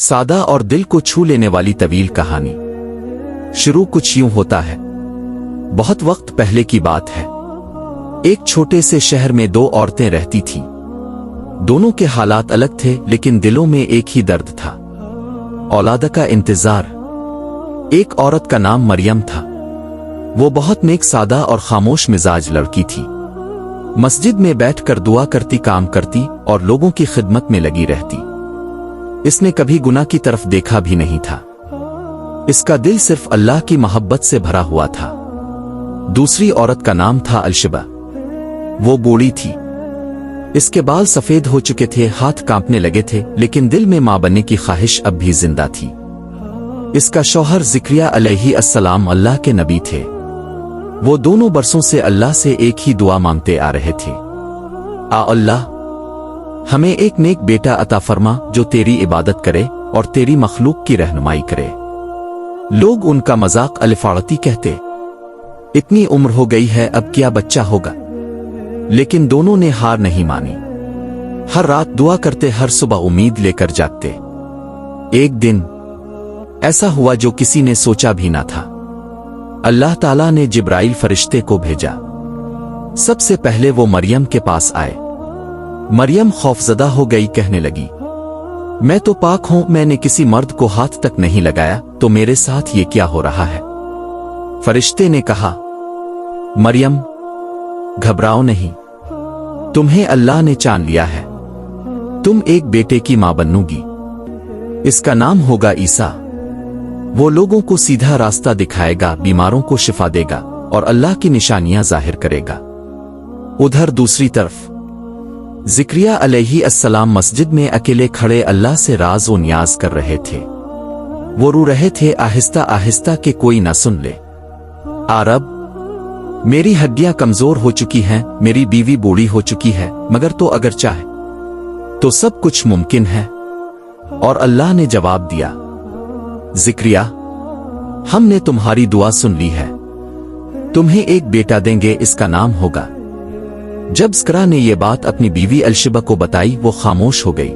सादा और दिल को छू लेने वाली तवील कहानी। शुरू कुछ यूं होता है। बहुत वक्त पहले की बात है। एक छोटे से शहर में दो औरतें रहती थीं। दोनों के हालात अलग थे, लेकिन दिलों में एक ही दर्द था, औलाद का इंतजार। एक औरत का नाम मरियम था। वो बहुत नेक, सादा और खामोश मिजाज लड़की थी। मस्जिद में बैठकर दुआ करती, काम करती और लोगों की खिदमत में लगी रहती। इसने कभी गुनाह की तरफ देखा भी नहीं था। इसका दिल सिर्फ अल्लाह की मोहब्बत से भरा हुआ था। दूसरी औरत का नाम था अलशिबा। वो बूढ़ी थी। इसके बाल सफेद हो चुके थे, हाथ कांपने लगे थे, लेकिन दिल में मां बनने की ख्वाहिश अब भी जिंदा थी। इसका शौहर ज़िक्रिया अलैहिस्सलाम अल्लाह के नबी थे। वो दोनों बरसों से अल्लाह से एक ही दुआ मांगते आ रहे थे, आ अल्लाह, हमें एक नेक बेटा अता फरमा जो तेरी इबादत करे और तेरी मखलूक की रहनुमाई करे। लोग उनका मजाक अलिफाड़ती कहते, इतनी उम्र हो गई है, अब क्या बच्चा होगा। लेकिन दोनों ने हार नहीं मानी। हर रात दुआ करते, हर सुबह उम्मीद लेकर जागते। एक दिन ऐसा हुआ जो किसी ने सोचा भी ना था। अल्लाह ताला ने जिब्राइल फरिश्ते को भेजा। सबसे पहले वो मरियम के पास आए। मरियम खौफजदा हो गई, कहने लगी, मैं तो पाक हूं, मैंने किसी मर्द को हाथ तक नहीं लगाया, तो मेरे साथ ये क्या हो रहा है। फरिश्ते ने कहा, मरियम घबराओ नहीं, तुम्हें अल्लाह ने चान लिया है। तुम एक बेटे की मां बनोगी। इसका नाम होगा ईसा। वो लोगों को सीधा रास्ता दिखाएगा, बीमारों को शिफा देगा और अल्लाह की निशानियां जाहिर करेगा। उधर दूसरी तरफ ज़िक्रिया अलैहिस्सलाम मस्जिद में अकेले खड़े अल्लाह से राज व नियाज कर रहे थे। वो रो रहे थे आहिस्ता आहिस्ता कि कोई ना सुन ले। आ रब, मेरी हड्डियां कमजोर हो चुकी हैं, मेरी बीवी बूढ़ी हो चुकी है, मगर तो अगर चाहे तो सब कुछ मुमकिन है। और अल्लाह ने जवाब दिया, ज़िक्रिया, हमने तुम्हारी दुआ सुन ली है। तुम्हें एक बेटा देंगे, इसका नाम होगा। जब ज़िक्रा ने यह बात अपनी बीवी अलशिबा को बताई, वो खामोश हो गई।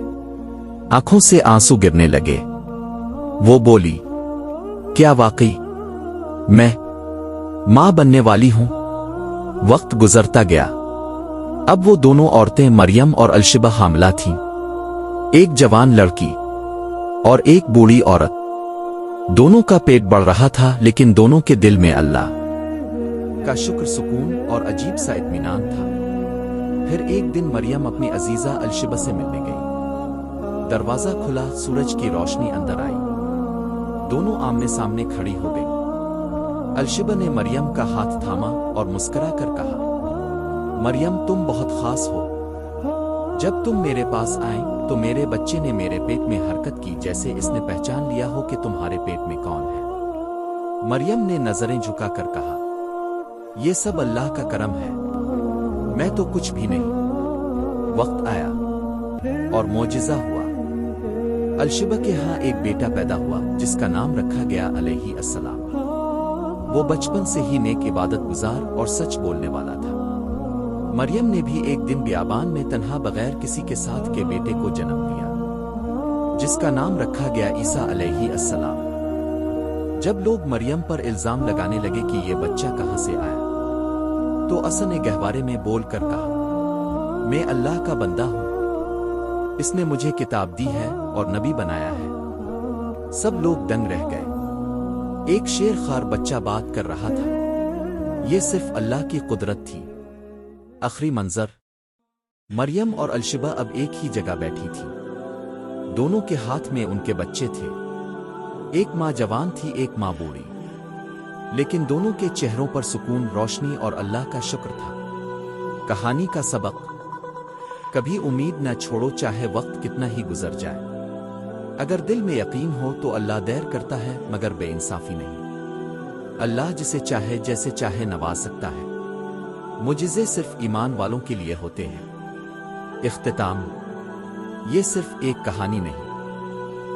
आंखों से आंसू गिरने लगे। वो बोली, क्या वाकई मैं मां बनने वाली हूं। वक्त गुजरता गया। अब वो दोनों औरतें मरियम और अलशिबा हामिला थीं। एक जवान लड़की और एक बूढ़ी औरत। दोनों का पेट बढ़ रहा था, लेकिन दोनों के दिल में अल्लाह का शुक्र, सुकून और अजीब सा इत्मीनान था। फिर एक दिन मरियम अपनी अजीजा अलशिबा से मिलने गई। दरवाजा खुला, सूरज की रोशनी अंदर आई। दोनों आमने सामने खड़ी हो गई। अलशिबा ने मरियम का हाथ थामा और मुस्कुरा कर कहा, मरियम, तुम बहुत खास हो। जब तुम मेरे पास आए तो मेरे बच्चे ने मेरे पेट में हरकत की, जैसे इसने पहचान लिया हो कि तुम्हारे पेट में कौन है। मरियम ने नजरें झुकाकर कहा, यह सब अल्लाह का करम है, मैं तो कुछ भी नहीं। वक्त आया और मोजिज़ा हुआ। अलशिबा के यहाँ एक बेटा पैदा हुआ, जिसका नाम रखा गया अलैहिस्सलाम। वो बचपन से ही नेक, इबादत गुजार और सच बोलने वाला था। मरियम ने भी एक दिन बियाबान में तन्हा बगैर किसी के साथ के बेटे को जन्म दिया, जिसका नाम रखा गया ईसा अलैहिस्सलाम। जब लोग मरियम पर इल्जाम लगाने लगे कि ये बच्चा कहां से आया, तो असा ने गहवारे में बोलकर कहा, मैं अल्लाह का बंदा हूं। इसने मुझे किताब दी है और नबी बनाया है। सब लोग दंग रह गए। एक शेर खार बच्चा बात कर रहा था। यह सिर्फ अल्लाह की कुदरत थी। आखिरी मंजर, मरियम और अलशिबा अब एक ही जगह बैठी थी। दोनों के हाथ में उनके बच्चे थे। एक मां जवान थी, एक मां बूढ़ी, लेकिन दोनों के चेहरों पर सुकून, रोशनी और अल्लाह का शुक्र था। कहानी का सबक, कभी उम्मीद न छोड़ो, चाहे वक्त कितना ही गुजर जाए। अगर दिल में यकीन हो तो अल्लाह देर करता है, मगर बेइंसाफी नहीं। अल्लाह जिसे चाहे जैसे चाहे नवाज सकता है। मुजिज़े सिर्फ ईमान वालों के लिए होते हैं। इख्तिताम, ये सिर्फ एक कहानी नहीं,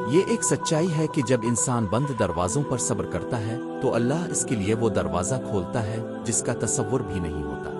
ये एक सच्चाई है कि जब इंसान बंद दरवाजों पर सब्र करता है तो अल्लाह इसके लिए वो दरवाजा खोलता है जिसका तसव्वुर भी नहीं होता।